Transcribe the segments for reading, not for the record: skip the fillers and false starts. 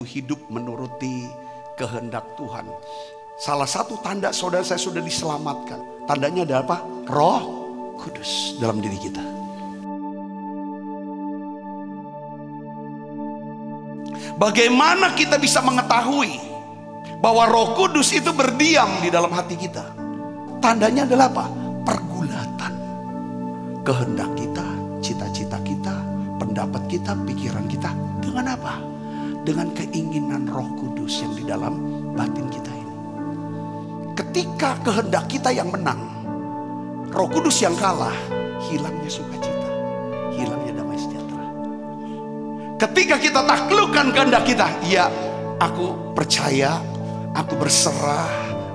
hidup menuruti kehendak Tuhan. Salah satu tanda saudara saya sudah diselamatkan. Tandanya adalah apa? Roh Kudus dalam diri kita. Bagaimana kita bisa mengetahui bahwa Roh Kudus itu berdiam di dalam hati kita? Tandanya adalah apa? Pergulatan kehendak kita, cita-cita kita, pendapat kita, pikiran kita. Dengan apa? Dengan keinginan Roh Kudus yang di dalam batin kita ini. Ketika kehendak kita yang menang, Roh Kudus yang kalah, hilangnya sukacita, hilangnya damai sejahtera. Ketika kita taklukkan kehendak kita, ya aku percaya, aku berserah,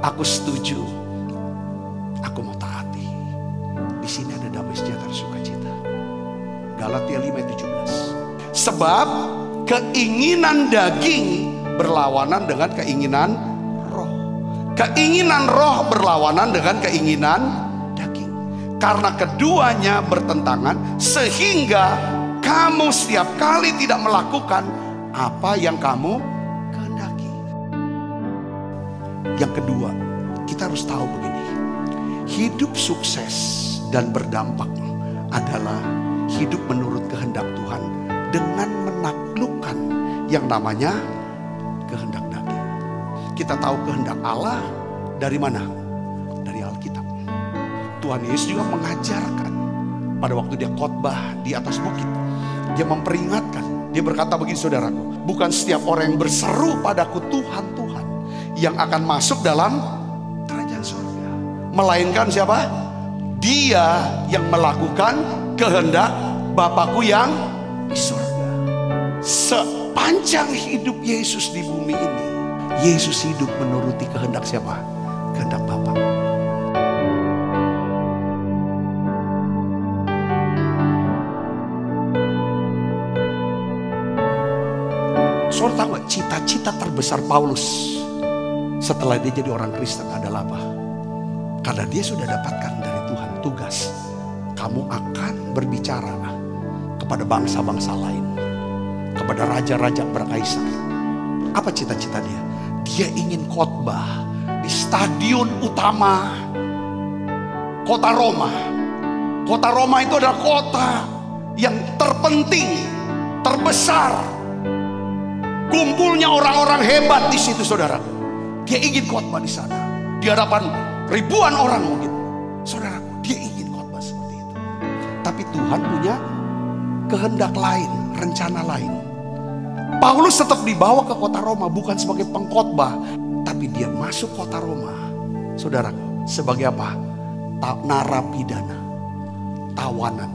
aku setuju, aku mau taati. Di sini ada damai sejahtera, sukacita. Galatia 5:17. Sebab keinginan daging berlawanan dengan keinginan roh. Keinginan roh berlawanan dengan keinginan daging. Karena keduanya bertentangan sehingga kamu setiap kali tidak melakukan apa yang kamu kehendaki. Yang kedua, kita harus tahu begini. Hidup sukses dan berdampak adalah hidup menurut kehendak Tuhan dengan menaklukkan yang namanya kehendak daging. Kita tahu kehendak Allah dari mana? Dari Alkitab. Tuhan Yesus juga mengajarkan pada waktu dia khotbah di atas bukit. Dia memperingatkan. Dia berkata begini, saudaraku, bukan setiap orang yang berseru padaku Tuhan, Tuhan, yang akan masuk dalam kerajaan surga. Melainkan siapa? Dia yang melakukan kehendak Bapakku yang di surga. Sepanjang hidup Yesus di bumi ini, Yesus hidup menuruti kehendak siapa? Kehendak Bapa. Saudara tahu gak, cita-cita terbesar Paulus setelah dia jadi orang Kristen adalah apa? Karena dia sudah dapatkan dari Tuhan tugas, kamu akan berbicara kepada bangsa-bangsa lain, kepada raja-raja berkaisar. Apa cita-cita dia? Dia ingin khotbah di stadion utama kota Roma. Kota Roma itu adalah kota yang terpenting, terbesar. Kumpulnya orang-orang hebat di situ, saudara. Dia ingin khotbah di sana, di hadapan ribuan orang mungkin. Saudara, dia ingin khotbah seperti itu. Tapi Tuhan punya kehendak lain, rencana lain. Paulus tetap dibawa ke kota Roma bukan sebagai pengkhotbah, tapi dia masuk kota Roma, saudara, sebagai apa? Narapidana, tawanan,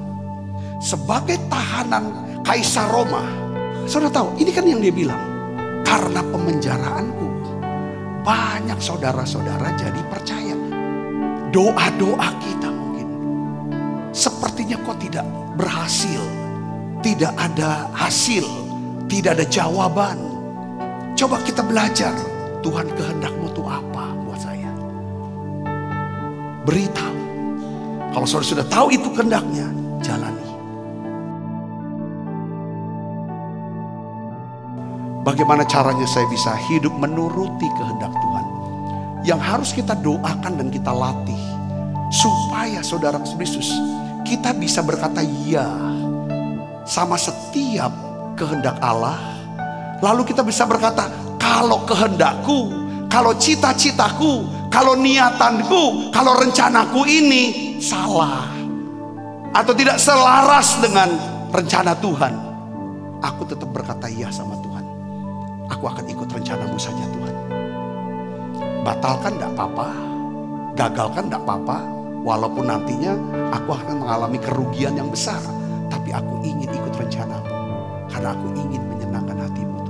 sebagai tahanan Kaisar Roma. Saudara tahu, ini kan yang dia bilang, karena pemenjaraanku banyak saudara-saudara jadi percaya. Doa-doa kita mungkin sepertinya kok tidak berhasil, tidak ada hasil, tidak ada jawaban. Coba kita belajar, Tuhan kehendakmu itu apa buat saya? Beritahu. Kalau saudara sudah tahu itu kehendaknya, jalani. Bagaimana caranya saya bisa hidup menuruti kehendak Tuhan? Yang harus kita doakan dan kita latih, supaya saudara Kristus, kita bisa berkata iya sama setiap kehendak Allah. Lalu kita bisa berkata, kalau kehendakku, kalau cita-citaku, kalau niatanku, kalau rencanaku ini salah atau tidak selaras dengan rencana Tuhan, aku tetap berkata iya sama Tuhan. Aku akan ikut rencanamu saja Tuhan. Batalkan tidak apa-apa, gagalkan tidak apa-apa, walaupun nantinya aku akan mengalami kerugian yang besar, tapi aku ingin ikut rencanamu, karena aku ingin menyenangkan hatimu.